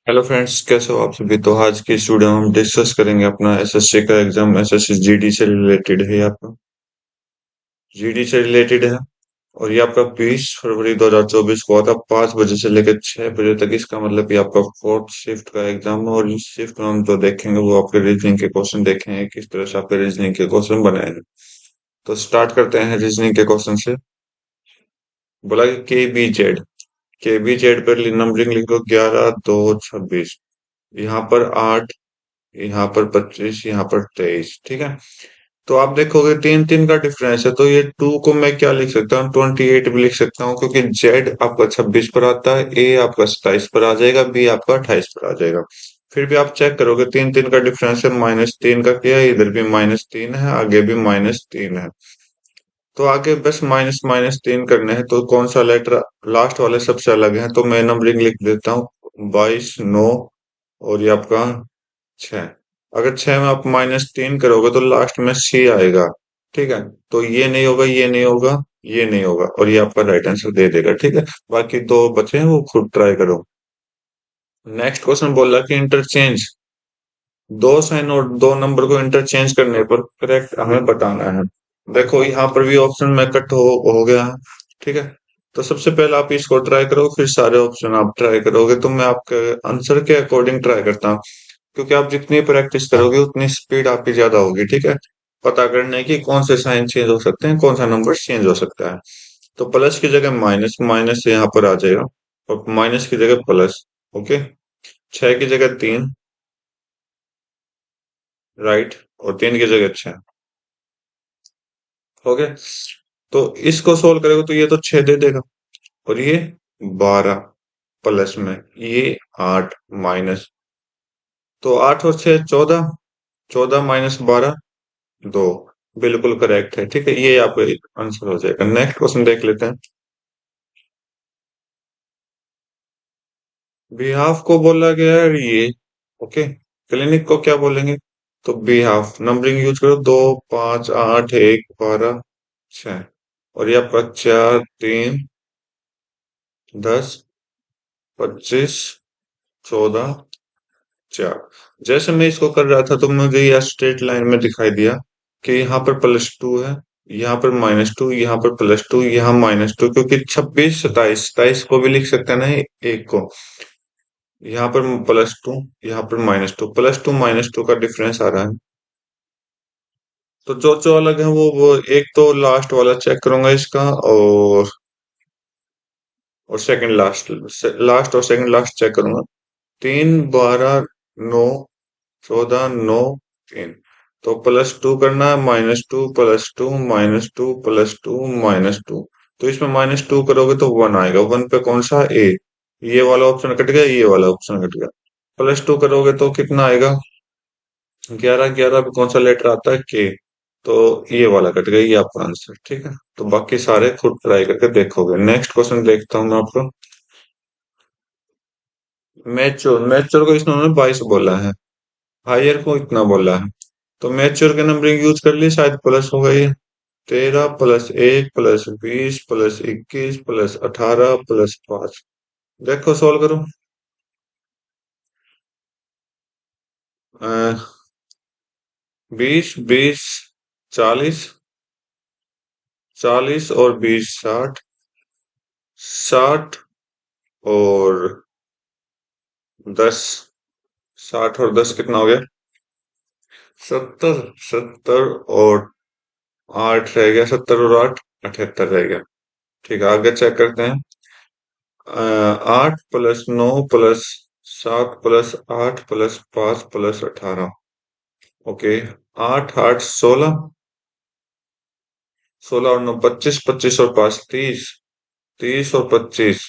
Hello friends, कैसे हो आप सभी। तो आज की इस वीडियो में हम डिस्कस करेंगे अपना एसएससी का एग्जाम। एसएससी जीडी से रिलेटेड है, ये आपका जीडी से रिलेटेड है। और ये आपका 20 फरवरी 2024 को आता 5 बजे से लेकर 6 बजे तक। इसका मतलब ये आपका फोर्थ शिफ्ट का एग्जाम है। और इस शिफ्ट में हम जो देखेंगे वो आपके रीजनिंग के क्वेश्चन देखेंगे, किस तरह से आपके रीजनिंग के क्वेश्चन बनाए हैं। तो स्टार्ट करते हैं रीजनिंग के क्वेश्चन से। बोला कि के बी जेड पर नंबरिंग लिखो 11 2 26। यहाँ पर 8, यहाँ पर 25, यहाँ पर 23। ठीक है। तो आप देखोगे तीन तीन का डिफरेंस है, तो ये टू को मैं क्या लिख सकता हूँ, 28 भी लिख सकता हूँ, क्योंकि जेड आपका 26 पर आता है, ए आपका 27 पर आ जाएगा, बी आपका 28 पर आ जाएगा। फिर भी आप चेक करोगे तीन तीन का डिफरेंस है, -3 का किया है, इधर भी -3 है, आगे भी -3 है। तो आगे बस माइनस माइनस 3 करने हैं। तो कौन सा लेटर लास्ट वाले सबसे अलग है, तो मैं नंबरिंग लिख देता हूँ 22 9। और ये आपका 6। अगर 6 में आप -3 करोगे तो लास्ट में सी आएगा। ठीक है। तो ये नहीं होगा, ये नहीं होगा, ये नहीं होगा, और ये आपका राइट आंसर दे देगा। ठीक है। बाकी दो बचे हैं, वो खुद ट्राई करो। नेक्स्ट क्वेश्चन बोला कि इंटरचेंज दो साइन और दो नंबर को इंटरचेंज करने पर करेक्ट हमें बताना है। देखो यहाँ पर भी ऑप्शन में कट हो गया है। ठीक है। तो सबसे पहले आप इसको ट्राई करो, फिर सारे ऑप्शन आप ट्राई करोगे। तो मैं आपके आंसर के अकॉर्डिंग ट्राई करता हूँ, क्योंकि आप जितनी प्रैक्टिस करोगे उतनी स्पीड आपकी ज्यादा होगी। ठीक है। पता करने की कौन से साइन चेंज हो सकते हैं, कौन सा नंबर चेंज हो सकता है। तो प्लस की जगह माइनस, माइनस यहाँ पर आ जाएगा, और माइनस की जगह प्लस। ओके। 6 की जगह 3, राइट, और 3 की जगह 6। ओके। तो इसको सोल्व करेगा तो ये तो 6 दे देगा, और ये 12 प्लस में ये 8 माइनस। तो 8 और 6 14, 14 -12 2। बिल्कुल करेक्ट है। ठीक है, ये आपका आंसर हो जाएगा। नेक्स्ट क्वेश्चन देख लेते हैं। बिहाफ को बोला गया है ये। ओके। क्लिनिक को क्या बोलेंगे। तो बिहाफ नंबरिंग यूज करो, 2 5 8 1 12 6। और ये आपका 4 3 10 25 14 4। जैसे मैं इसको कर रहा था तो मुझे यह स्ट्रेट लाइन में दिखाई दिया कि यहाँ पर +2 है, यहाँ पर -2, यहाँ पर +2, यहाँ -2, क्योंकि 26 27 27 को भी लिख सकते हैं ना एक को। यहाँ पर +2, यहाँ पर -2, +2 -2 का डिफरेंस आ रहा है। तो जो अलग है वो एक तो लास्ट वाला चेक करूंगा इसका, और सेकंड लास्ट, लास्ट और सेकंड लास्ट चेक करूंगा। 3 12 9 14 9 3। तो +2 करना है, -2 +2 -2 +2 -2। तो इसमें -2 करोगे तो 1 आएगा। 1 पे कौन सा, ए। ये वाला ऑप्शन कट गया, ये वाला ऑप्शन कट गया। +2 करोगे तो कितना आएगा, 11 11 पे कौन सा लेटर आता है, के। तो ये वाला कट गया, ये आपका आंसर। ठीक है। तो बाकी सारे खुद ट्राई करके देखोगे। नेक्स्ट क्वेश्चन देखता हूँ मैं आपको। मैच्योर मैच्योर को इसने 22 बोला है, हायर को इतना बोला है। तो मैच्योर के नंबरिंग यूज कर ली, शायद प्लस हो गई। 13 + 1 +20 +21 +18 +5। देखो सोल्व करो। 20 20 40, 40 और 20 60, 60 और 10, 60 और 10 कितना हो गया, 70। 70 और 8 रह गया, 70 और 8 78 रह गया। ठीक है, आगे चेक करते हैं। 8 + 9 + 7 + 8 + 5 + 18। ओके। 8 8 16, 16 और 9 25, 25 और 5 30, 30 और 25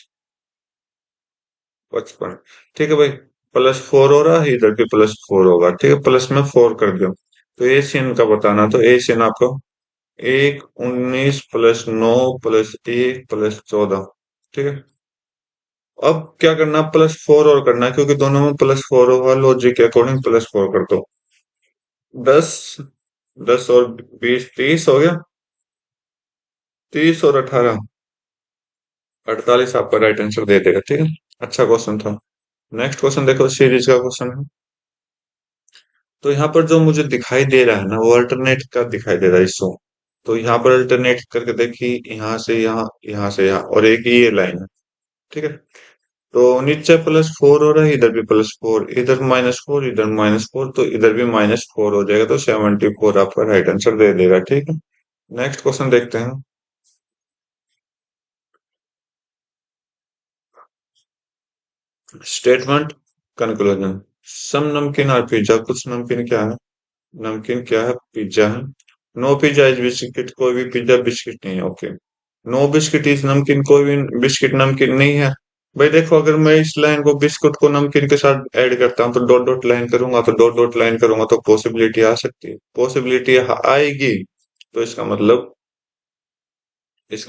55। ठीक है भाई। +4 हो रहा है, इधर भी +4 होगा। ठीक है, प्लस में 4 कर दो। तो एशियन का बताना, तो एशियन आपको 1 19 +9 +1 +14। ठीक है। अब क्या करना, +4 और करना है, क्योंकि दोनों में +4 होगा, लॉजिक के अकॉर्डिंग +4 कर दो। 10 10 और 20 30 हो गया। 30 और 18 48 आपका राइट आंसर दे देगा। ठीक है। अच्छा क्वेश्चन था। नेक्स्ट क्वेश्चन देखो, सीरीज का क्वेश्चन है। तो यहाँ पर जो मुझे दिखाई दे रहा है ना, वो अल्टरनेट का दिखाई दे रहा है इसको। तो यहाँ पर अल्टरनेट करके देखिए, यहाँ से यहाँ, यहाँ से यहाँ, और एक ये लाइन है। ठीक है। तो नीचे +4 हो रहा है, इधर भी +4, इधर -4, इधर -4, तो इधर भी -4 हो जाएगा, तो 74 आपका राइट आंसर दे देगा। ठीक है। नेक्स्ट क्वेश्चन देखते हैं। Statement conclusion. सम नमकीन और पिज्जा, कुछ नमकीन क्या है? नमकीन क्या है? पिज्जा है। नो पिज्जा इज बिस्किट, कोई भी पिज्जा बिस्किट नहीं है। ओके। नो बिस्किट इज नमकीन, कोई भी बिस्किट नमकीन नहीं है। भाई देखो, अगर मैं इस लाइन को बिस्कुट को नमकीन के साथ ऐड करता हूँ, तो डॉट डॉट लाइन करूंगा, तो डॉट डॉट लाइन करूंगा, तो पॉसिबिलिटी आ सकती है, पॉसिबिलिटी आएगी। तो इसका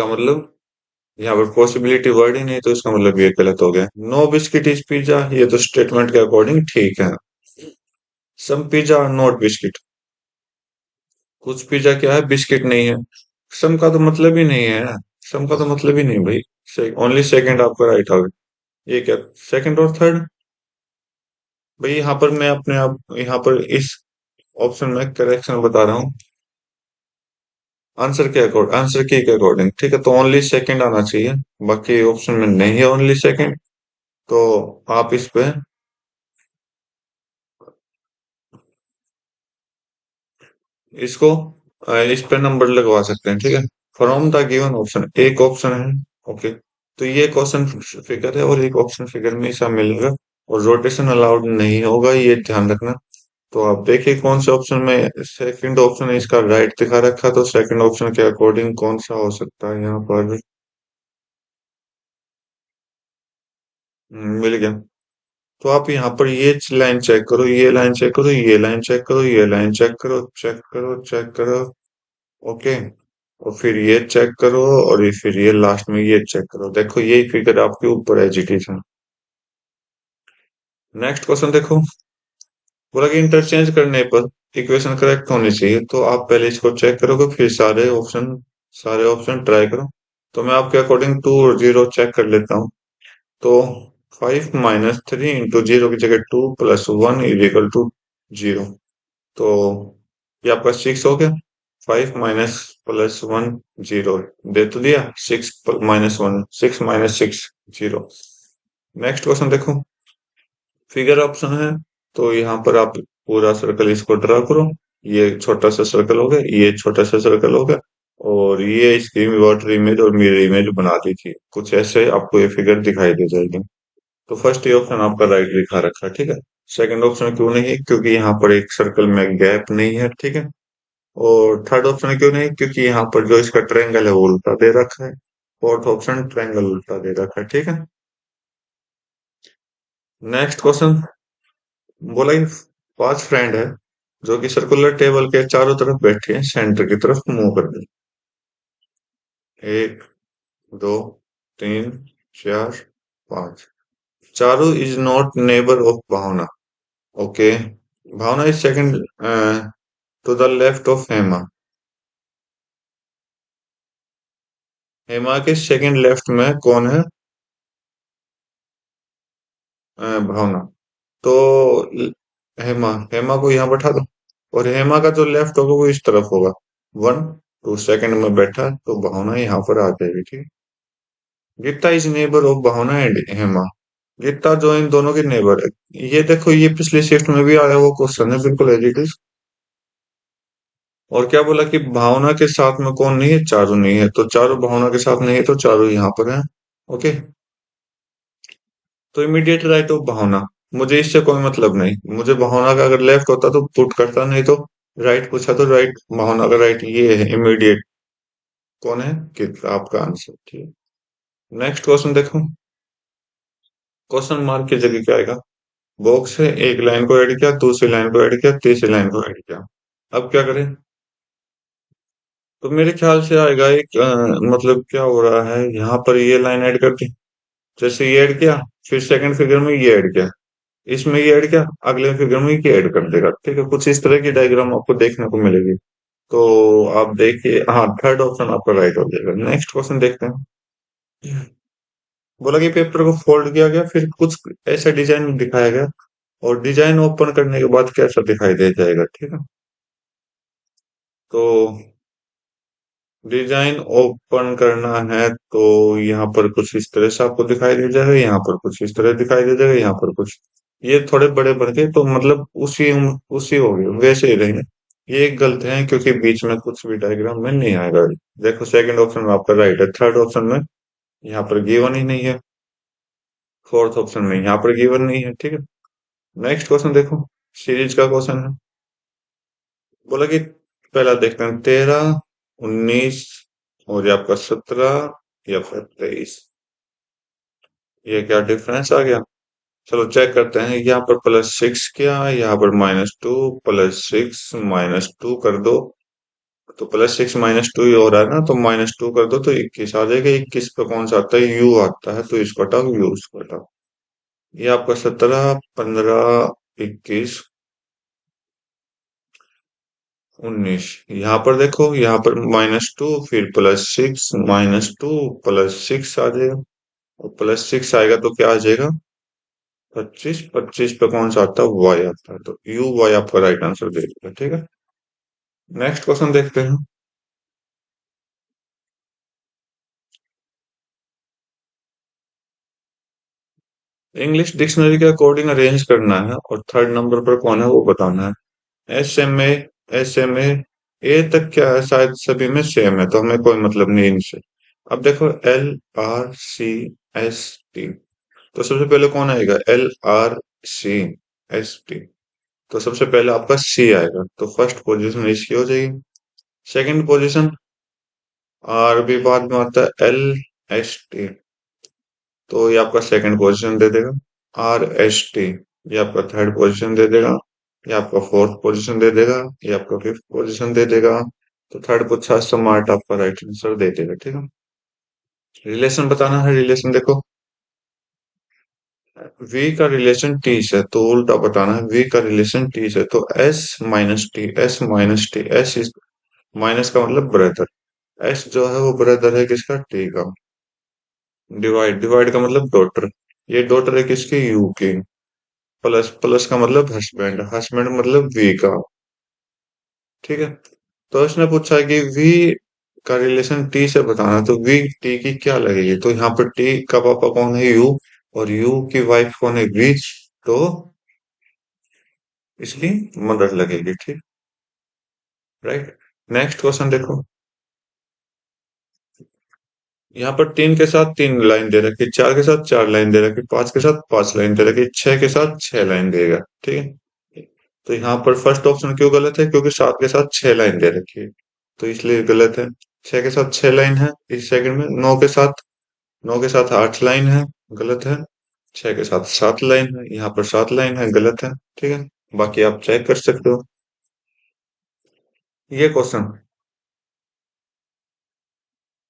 मतलब यहाँ पर पॉसिबिलिटी वर्ड ही नहीं, तो इसका मतलब ये गलत हो गया। नो बिस्किट इज पिज्जा, ये तो स्टेटमेंट के अकॉर्डिंग ठीक है। सम पिज्जा आर नॉट बिस्किट, कुछ पिज्जा क्या है, बिस्किट नहीं है। सम का तो मतलब ही नहीं है। सम का तो मतलब ही नहीं भाई। ओनली सेकंड आपका राइट होगा। ये क्या, सेकंड और थर्ड? भाई यहाँ पर मैं अपने आप, यहाँ पर इस ऑप्शन में करेक्शन बता रहा हूँ। आंसर के अकॉर्डिंग, ठीक है, तो ओनली सेकंड आना चाहिए। बाकी ऑप्शन में नहीं है ओनली सेकंड। तो आप इस पे, इसको इस पे नंबर लगवा सकते हैं। ठीक है। फ्रॉम द गिवन ऑप्शन, एक ऑप्शन है। ओके। तो ये क्वेश्चन फिगर है, और एक ऑप्शन फिगर में ऐसा मिलेगा। और रोटेशन अलाउड नहीं होगा, ये ध्यान रखना। तो आप देखिए कौन से ऑप्शन में सेकंड ऑप्शन है इसका राइट दिखा रखा, तो सेकंड ऑप्शन के अकॉर्डिंग कौन सा हो सकता है यहाँ पर। मिल गया। तो आप यहाँ पर ये लाइन चेक करो, ये लाइन चेक करो, ये लाइन चेक करो, ये लाइन चेक करो, चेक करो, चेक करो। ओके। और फिर ये चेक करो, और ये फिर ये लास्ट में ये चेक करो। देखो यही फिगर आपके ऊपर एजिटेशन। नेक्स्ट क्वेश्चन देखो। बोला कि इंटरचेंज करने पर इक्वेशन करेक्ट होनी चाहिए, तो आप पहले इसको चेक करोगे, फिर सारे ऑप्शन ट्राई करो। तो मैं आपके अकॉर्डिंग 2 और 0 चेक कर लेता हूँ। तो 5 - 3 × 0 की जगह 2 + 1 = 0। तो ये आपका 6 हो गया। 5 - +1 0 दे तो दिया। 6 - 1, 6 - 6 0। नेक्स्ट क्वेश्चन देखो। फिगर ऑप्शन है। तो यहाँ पर आप पूरा सर्कल इसको ड्रा करो। ये छोटा सा सर्कल हो गया, ये छोटा सा सर्कल हो गया। और ये इसकी वाटर इमेज और मिरर इमेज बना दीजिए, कुछ ऐसे आपको ये फिगर दिखाई दे जाएगी। तो फर्स्ट ये ऑप्शन आपका राइट दिखा रखा है। ठीक है। सेकंड ऑप्शन क्यों नहीं है? क्योंकि यहाँ पर एक सर्कल में गैप नहीं है। ठीक है। और थर्ड ऑप्शन क्यों नहीं? क्योंकि यहाँ पर जो इसका ट्रायंगल है वो उल्टा दे रखा है। फोर्थ ऑप्शन ट्रायंगल उल्टा दे रखा है। ठीक है। Next question. बोला कि 5 फ्रेंड है, जो कि सर्कुलर टेबल के चारों तरफ बैठे हैं, सेंटर की तरफ मुंह कर दे। 1, 2, 3, 4, 5। Charu is not neighbour of Bhavna. Okay. Bhavna is second to the left of Hema. Hema के सेकंड लेफ्ट में कौन है? भावना। तो हेमा हेमा को यहाँ बैठा दो। और हेमा का जो लेफ्ट होगा वो इस तरफ होगा। 1, 2 सेकंड में बैठा, तो भावना यहाँ पर आ जाएगी। ठीक है। Geeta is neighbour of Bhavna and Hema. Geeta जो इन दोनों की नेबर है, ये देखो ये पिछली शिफ्ट में भी आया हुआ क्वेश्चन है, बिल्कुल एज इट इज। और क्या बोला कि भावना के साथ में कौन नहीं है? चारू नहीं है, तो चारू भावना के साथ नहीं है, तो चारू यहाँ पर है। ओके। तो इमीडिएट राइट ऑफ भावना, मुझे इससे कोई मतलब नहीं। मुझे भावना का अगर लेफ्ट होता तो पुट करता, नहीं तो राइट पूछा तो राइट। भावना का राइट ये है इमीडिएट। कौन है? कि आपका आंसर। ठीक है। नेक्स्ट क्वेश्चन देखो। क्वेश्चन मार्क की जगह क्या आएगा? बॉक्स है, एक लाइन को ऐड किया, दूसरी लाइन को ऐड किया, तीसरी लाइन को ऐड किया। अब क्या करें? तो मेरे ख्याल से आएगा एक मतलब क्या हो रहा है, यहाँ पर ये लाइन ऐड कर दी, जैसे ये ऐड किया, फिर सेकंड फिगर में ये ऐड किया, इसमें ये ऐड किया, अगले फिगर में ये ऐड कर देगा। ठीक है। कुछ इस तरह की डायग्राम आपको देखने को मिलेगी। तो आप देखिए, हाँ, थर्ड ऑप्शन आपका राइट हो जाएगा। नेक्स्ट क्वेश्चन देखते हैं। बोला कि पेपर को फोल्ड किया गया, फिर कुछ ऐसा डिजाइन दिखाया गया, और डिजाइन ओपन करने के बाद कैसा दिखाई दे जाएगा, ठीक है। तो डिजाइन ओपन करना है तो यहाँ पर कुछ इस तरह से आपको दिखाई दे जाएगा, यहाँ पर कुछ इस तरह दिखाई दे जाएगा, यहाँ पर कुछ, ये थोड़े बड़े बन गए तो मतलब उसी हो गए, वैसे ही रहेंगे। ये एक गलत है क्योंकि बीच में कुछ भी डायग्राम में नहीं आएगा। देखो सेकंड ऑप्शन में आपका राइट है, थर्ड ऑप्शन में यहाँ पर गिवन ही नहीं है, फोर्थ ऑप्शन में यहाँ पर गिवन नहीं है, ठीक है। नेक्स्ट क्वेश्चन देखो, सीरीज का क्वेश्चन है। बोला कि पहला देखते हैं, 13, 19 और ये आपका 17 या फिर 23, ये क्या डिफरेंस आ गया। चलो चेक करते हैं, यहाँ पर +6 किया, यहाँ पर -2, +6 -2 कर दो, तो +6 -2 ही हो रहा है ना, तो -2 कर दो तो 21 आ जाएगा। 21 पे कौन सा आता है, यू आता है, तो इसको हटाओ, यू इसको हटाओ। ये आपका 17, 15, 21, 19, यहाँ पर देखो, यहाँ पर -2 फिर +6 -2 +6 आ जाएगा, और +6 आएगा तो क्या आ जाएगा, 25, 25 पे कौन सा आता है, वाई आता है, तो यू वाई आपका राइट आंसर दे देगा, ठीक है। नेक्स्ट क्वेश्चन देखते हैं। इंग्लिश डिक्शनरी के अकॉर्डिंग अरेंज करना है, और थर्ड नंबर पर कौन है वो बताना है। SMA, SMA ए तक क्या है, शायद सभी में सेम है, तो हमें कोई मतलब नहीं इनसे। अब देखो LRCST, तो सबसे पहले कौन आएगा, LRCST, तो सबसे पहले आपका सी आएगा, तो फर्स्ट पोजीशन इसकी हो जाएगी। सेकंड पोजीशन आर भी बाद में आता है, LST, तो ये आपका सेकंड पोजीशन दे देगा। RST, ये आपका थर्ड पोजीशन दे देगा। ये आपका फोर्थ पोजीशन दे देगा। ये आपका फिफ्थ पोजीशन दे देगा। तो थर्ड पूछा स्मार्ट आपका राइट आंसर दे देगा, ठीक है। रिलेशन बताना है, रिलेशन देखो, V का रिलेशन T से, तो उल्टा बताना है, V का रिलेशन T से, तो S इज माइनस का मतलब ब्रदर, S जो है वो ब्रदर है किसका, T का। डिवाइड, डिवाइड का मतलब डॉटर, ये डॉटर है किसकी, U की। प्लस, प्लस का मतलब हस्बैंड, हस्बैंड मतलब वी का, ठीक है। तो इसने पूछा है कि वी का रिलेशन टी से बताना, तो वी टी की क्या लगेगी, तो यहाँ पर टी का पापा कौन है, यू, और यू की वाइफ कौन है, वी, तो इसलिए मदर लगेगी, ठीक, राइट। नेक्स्ट क्वेश्चन देखो, यहाँ पर 3 के साथ 3 लाइन दे रखी, 4 के साथ 4 लाइन दे रखी, 5 के साथ 5 लाइन दे रखी, 6 के साथ 6 लाइन देगा, ठीक है। तो यहाँ पर फर्स्ट ऑप्शन क्यों गलत है, क्योंकि 7 के साथ 6 लाइन दे रखी है, तो इसलिए गलत है। 6 के साथ 6 लाइन है इस सेकंड में, 9 के साथ 8 लाइन है, गलत है। 6 के साथ 7 लाइन है, यहाँ पर 7 लाइन है, गलत है, ठीक है। बाकी आप चेक कर सकते हो। ये क्वेश्चन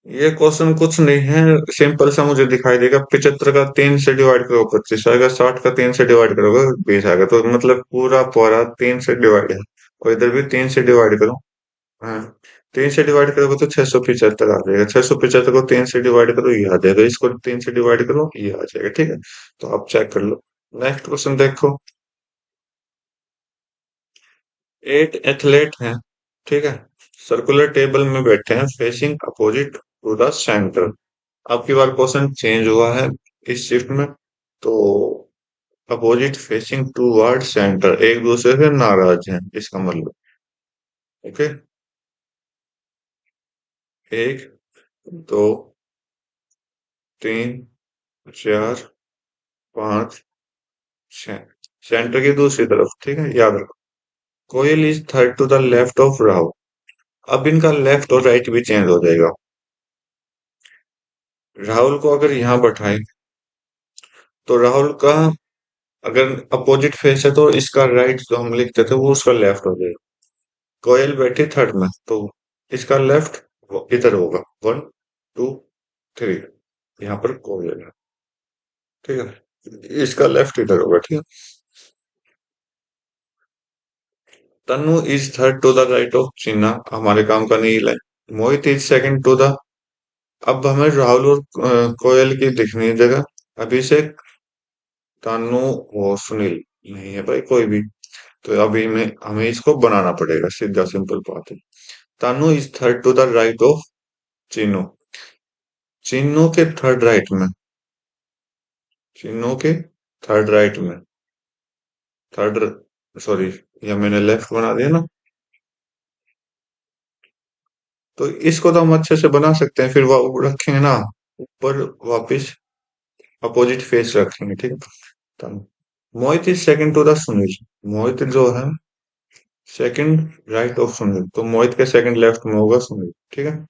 ये क्वेश्चन कुछ नहीं है, सिंपल सा मुझे दिखाई देगा, 75 का 3 से डिवाइड करो 25 आएगा, 60 का 3 से डिवाइड करोगे 20 आएगा, तो मतलब पूरा पूरा 3 से डिवाइड है, और इधर भी 3 से डिवाइड करो। हाँ, 3 से डिवाइड करोगे तो 675 आ जाएगा, 675 को 3 से डिवाइड करो, ये आ जाएगा, इसको 3 से डिवाइड करो, ये आ जाएगा, ठीक है। तो आप चेक कर लो। नेक्स्ट क्वेश्चन देखो, 8 एथलीट हैं, ठीक है, सर्कुलर टेबल में बैठे हैं, facing opposite to the centre. अब की बार क्वेश्चन चेंज हुआ है इस शिफ्ट में, तो opposite facing toward centre, एक दूसरे से नाराज हैं, इसका मतलब, ओके। एक, दो, तीन, चार, पांच, छह, सेंटर की दूसरी तरफ, ठीक है, याद रखो। Koyal is third to the left of Rahul, अब इनका लेफ्ट और राइट भी चेंज हो जाएगा। राहुल को अगर यहाँ बैठाए, तो राहुल का अगर अपोजिट फेस है, तो इसका राइट जो हम लिखते थे वो उसका लेफ्ट हो जाएगा। कोयल बैठी थर्ड में, तो इसका लेफ्ट इधर होगा, 1, 2, 3, यहाँ पर कोयल है, ठीक है, इसका लेफ्ट इधर होगा, ठीक है। Tanu is third to the right of Cheena, हमारे काम का नहीं है। Mohit is second to the अब हमें राहुल और कोयल की दिखनी है जगह। अभिषेक, तानू और सुनील नहीं है भाई कोई भी। तो अभी में हमें इसको बनाना पड़ेगा, सीधा सिंपल बात है। Tanu is third to the right of Chinnu. Chinnu के थर्ड राइट में, चिन्नू के थर्ड राइट में, थर्ड, सॉरी, या मैंने लेफ्ट बना दिया ना। तो इसको तो हम अच्छे से बना सकते हैं, फिर वो रखेंगे ना ऊपर वापिस, अपोजिट फेस रखेंगे, ठीक है। तो Mohit is second to the Sunil. Mohit जो है सेकंड राइट ऑफ सुनील, तो मोहित के सेकंड लेफ्ट में होगा सुनील, ठीक है।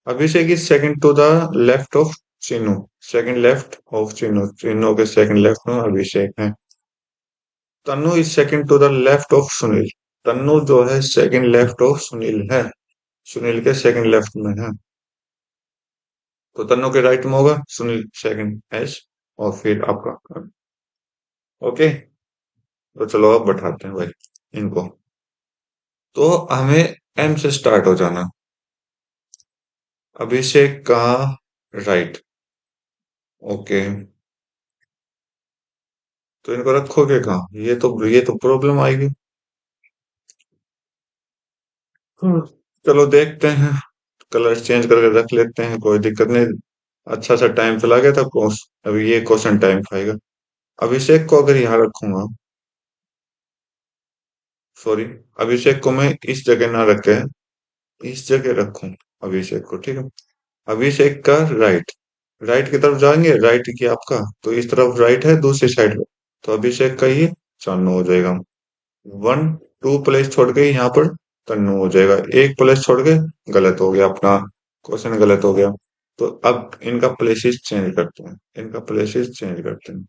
Abhishek is second to the left of Chinnu. Second left of Chinnu, Chinnu के सेकंड लेफ्ट में अभिषेक है। Tannu is second to the left of Sunil. Tannu जो है सेकंड लेफ्ट ऑफ सुनील है, सुनील के सेकंड लेफ्ट में है। तो तन्नू के राइट में होगा सुनील सेकंड एस, और फिर आपका। ओके, तो चलो अब बैठाते हैं भाई इनको। तो हमें एम से स्टार्ट हो जाना। अभिषेक का राइट। ओके, तो इनको रखोगे कहाँ? ये तो प्रॉब्लम आएगी। हम्म, चलो देखते हैं, कलर चेंज करके रख लेते हैं, कोई दिक्कत नहीं। अच्छा सा टाइम चला गया था कोर्स, अभी ये क्वेश्चन टाइम खाएगा। अभिषेक को अगर यहाँ रखूंगा, सॉरी, अभिषेक को मैं इस जगह ना रखे, इस जगह रखूं अभिषेक को, ठीक है। अभिषेक का राइट, राइट की तरफ जाएंगे, राइट की आपका, तो इस तरफ राइट है दूसरी साइड में, तो अभिषेक का ये चांदू हो जाएगा। वन, टू प्लेस छोड़ के यहाँ पर तन्नू हो जाएगा, एक प्लेस छोड़ के गलत हो गया अपना, क्वेश्चन गलत हो गया। तो अब इनका प्लेसेस चेंज करते हैं, इनका प्लेसेस चेंज करते हैं।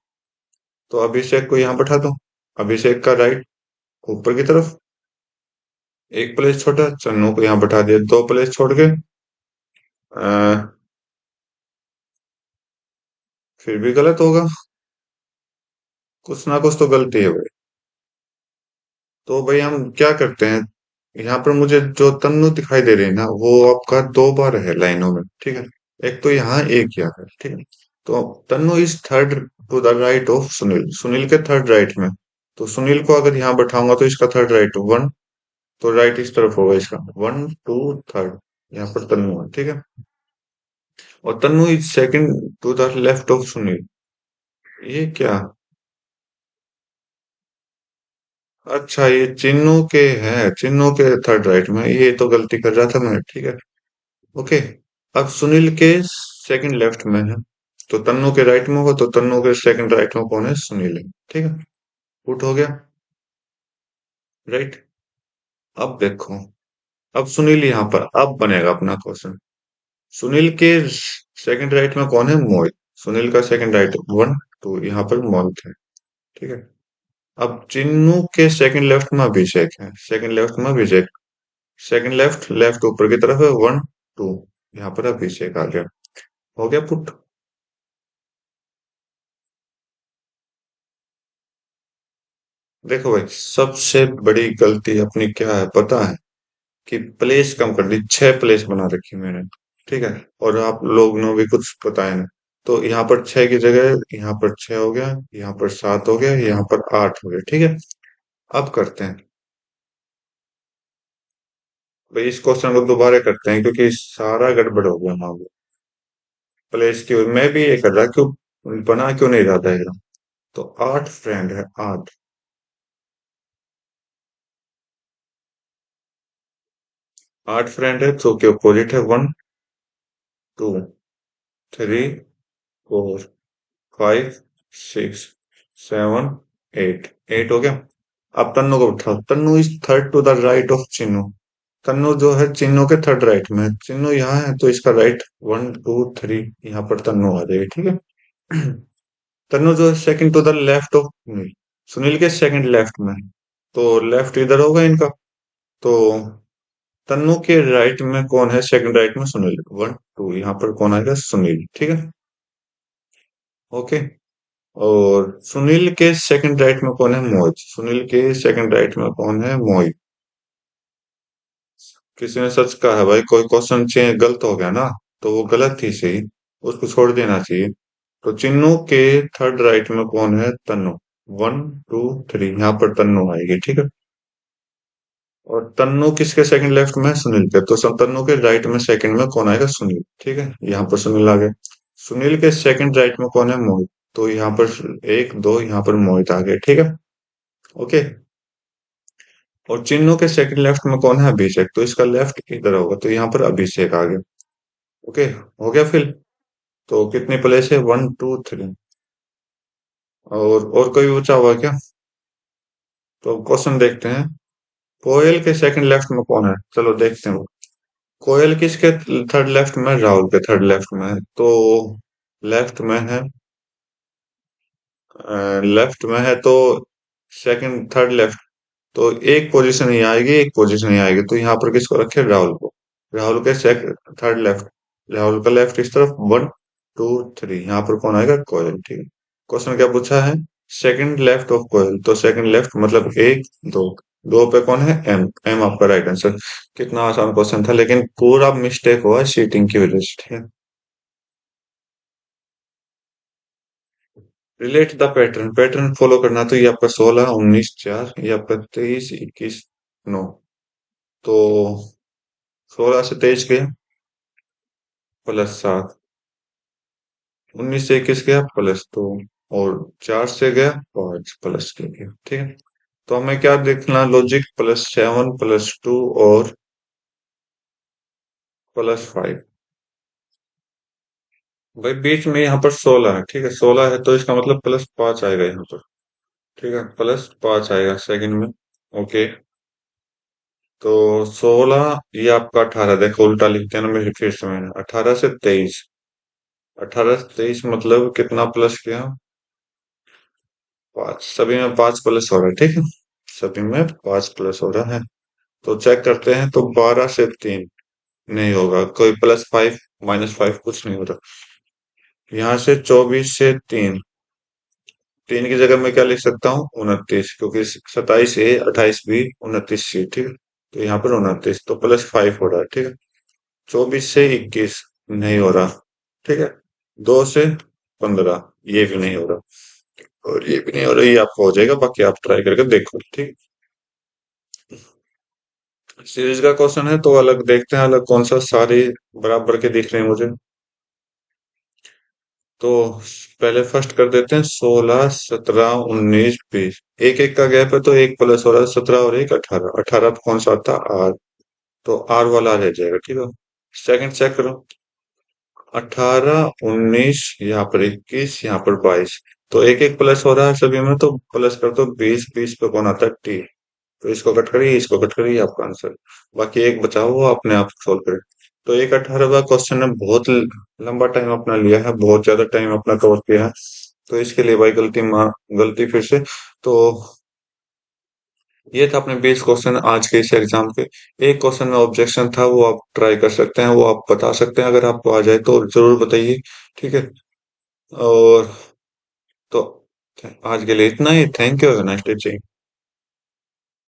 तो अभिषेक को यहाँ बैठा दो, अभिषेक का राइट ऊपर की तरफ, एक प्लेस छोटा, चन्नू को यहाँ बैठा दिया दो प्लेस छोड़ के। अ, फिर भी गलत होगा, कुछ ना कुछ तो गलती है भाई। तो भाई हम क्या करते हैं, यहाँ पर मुझे जो तन्नू दिखाई दे रही है ना, वो आपका दो बार है लाइनों में, ठीक है। एक तो यहाँ, एक यहाँ है, ठीक है। तो Tannu is third to the right of Sunil, Sunil के थर्ड राइट में। तो सुनील को अगर यहाँ बैठाऊंगा तो इसका थर्ड राइट वन, तो राइट इस तरफ होगा इसका, वन टू थर्ड, यहाँ पर तन्नू है, ठीक है। और Tannu is second to the left of Sunil. ये क्या? अच्छा, ये चिन्नू के है, चिन्नू के थर्ड राइट में, ये तो गलती कर रहा था मैं, ठीक है। ओके, अब सुनील के सेकंड लेफ्ट में है, तो तन्नू के राइट में होगा, तो तन्नू के सेकंड राइट में कौन है? सुनील है, ठीक है। पुट हो गया, राइट। अब देखो, अब सुनील यहाँ पर अब बनेगा अपना क्वेश्चन। सुनील के सेकंड राइट में कौन है? मोहित। सुनील का सेकंड राइट वन टू, यहाँ पर मोहित है, ठीक है। अब चिन्नू के सेकंड लेफ्ट में अभिषेक है, सेकंड लेफ्ट में अभिषेक, सेकंड लेफ्ट, लेफ्ट ऊपर की तरफ है, वन टू, यहाँ पर अभिषेक आ गया। हो गया पुट। देखो भाई, सबसे बड़ी गलती अपनी क्या है पता है? कि प्लेस कम कर दी, छह प्लेस बना रखी मैंने, ठीक है। और आप लोग ने भी कुछ बताया ना, तो यहाँ पर छह की जगह यहाँ पर छह हो गया, यहाँ पर सात हो गया, यहाँ पर आठ हो गया, ठीक है। अब करते हैं भाई, इस क्वेश्चन को दोबारा करते हैं, क्योंकि सारा गड़बड़ हो गया मान लो। प्लेस की मैं भी ये कर रहा, क्यों बना क्यों नहीं रहा डायग्राम। तो आठ फ्रेंड है, आठ, आठ फ्रेंड है, तो के अपोजिट है one two three four five six seven eight, eight हो गया। अब तन्नू को उठाओ, Tannu is third to the right of Chinnu. Tannu जो है चिन्नू के थर्ड राइट में है, चिन्नू यहाँ है तो इसका राइट वन टू थ्री, यहाँ पर तन्नू आ जाएगी, ठीक है। तन्नू जो है second to the left of Sunil, Sunil के सेकंड लेफ्ट में है, तो लेफ्ट इधर होगा इनका। तो तन्नू के राइट में कौन है? सेकंड राइट में सुनील, वन टू, यहाँ पर कौन आएगा? सुनील, ठीक है। ओके, और सुनील के सेकंड राइट में कौन है? मोहित। सुनील के सेकंड राइट में कौन है? मोहित। किसी ने सच कहा है भाई, कोई क्वेश्चन चेंज गलत हो गया ना। तो वो गलत थी सही, उसको छोड़ देना चाहिए। तो चिन्नू के थर्ड राइट में कौन है? तन्नू। वन, टू, थ्री, यहाँ पर तन्नू आएगी, ठीक है। और तन्नू किसके सेकंड लेफ्ट में है? सुनील के। तो तन्नू के राइट में सेकंड में कौन आएगा? सुनील, ठीक है। यहाँ पर सुनील आ गए। सुनील के सेकंड राइट में कौन है? मोहित। तो यहाँ पर एक दो, यहाँ पर मोहित आ गए, ठीक है। ओके। और चिन्नू के सेकंड लेफ्ट में कौन है? अभिषेक। तो इसका लेफ्ट इधर होगा, तो यहाँ पर अभिषेक आ गया। ओके, हो गया फिल। तो कितनी प्लेस है? One, two, three. और कोई बचा हुआ क्या? तो क्वेश्चन देखते हैं। कोयल के सेकंड लेफ्ट में कौन है? चलो देखते हैं। कोयल किसके थर्ड लेफ्ट में? राहुल के थर्ड लेफ्ट में है। तो लेफ्ट में है, लेफ्ट में है तो सेकंड थर्ड लेफ्ट, तो एक पोजीशन ही आएगी, एक पोजीशन ही आएगी। तो यहाँ पर किसको रखे? राहुल को। राहुल के सेकंड थर्ड लेफ्ट, राहुल का लेफ्ट इस तरफ, वन, टू, थ्री। यहाँ पर कौन आएगा? कोयल, ठीक है। क्वेश्चन क्या पूछा है? Second left of coil. तो सेकंड लेफ्ट मतलब एक, दो। दो पे कौन है? एम। एम आपका राइट आंसर। कितना आसान क्वेश्चन था, लेकिन पूरा मिस्टेक हुआ चीटिंग की वजह से, ठीक है। Relate the pattern, pattern follow करना। तो ये आपका 16, 19, 4, ये आपका 23, 21, 9। तो 16 से 23 गया, प्लस 7। 19 से 21 गया, प्लस 2। और 4 से गया 5, प्लस 2 गया, ठीक है। तो हमें क्या देखना? लॉजिक प्लस 7, प्लस 2 और प्लस 5। भाई बीच में यहाँ पर 16 है, ठीक है। 16 है तो इसका मतलब प्लस 5 आएगा यहाँ पर, ठीक है। प्लस 5 आएगा सेकंड में। ओके। तो 16, ये आपका 18, देखो उल्टा लिखते हैं ना, मेरे फिर से मैंने 18 से 23। 18 से 23 मतलब कितना प्लस किया? 5। सभी में 5 प्लस हो रहा है, ठीक है। सभी में 5 प्लस हो रहा है। तो चेक करते हैं। तो 12 से 3 नहीं होगा, कोई प्लस 5 माइनस 5 कुछ नहीं होता। यहाँ से 24 से 3, 3 की जगह मैं क्या लिख सकता हूँ? 29, क्योंकि 27 ए, 28 बी, 29 सी, ठीक है। तो यहाँ पर 29, तो प्लस 5 हो रहा है, ठीक है। 24 से 21 नहीं हो रहा, ठीक है। 2 से 15 ये भी नहीं हो रहा, और ये भी नहीं हो रहा। ये आपको हो जाएगा, बाकी आप ट्राई करके देखो, ठीक। सीरीज का क्वेश्चन है तो अलग देखते हैं, अलग कौन सा, सारे बराबर के दिख रहे हैं मुझे। तो पहले फर्स्ट कर देते हैं। 16, 17, 19, 20, एक एक का गैप है, तो एक प्लस हो रहा है। 17 और एक 18, 18 पे कौन सा आता? आर। तो आर वाला रह जाएगा, ठीक है। सेकंड चेक करो। 18, 19, यहाँ पर 21, यहाँ पर 22। तो एक एक प्लस हो रहा है सभी में, तो प्लस कर दो 20। 20 पे कौन आता है? टी। तो इसको कट करिए, इसको कट करिए, आपका आंसर। बाकी एक बचा हुआ, वो अपने आप सोल्व करें। तो एक 18वां क्वेश्चन ने बहुत लंबा टाइम अपना लिया है, बहुत ज्यादा टाइम अपना कवर किया है। तो इसके लिए भाई गलती फिर से। तो ये था अपने 20 क्वेश्चन आज के इस एग्जाम के। एक क्वेश्चन में ऑब्जेक्शन था, वो आप ट्राई कर सकते हैं, वो आप बता सकते हैं। अगर आपको आ जाए तो जरूर बताइए, ठीक है। और तो आज के लिए इतना ही। Thank you, nice day.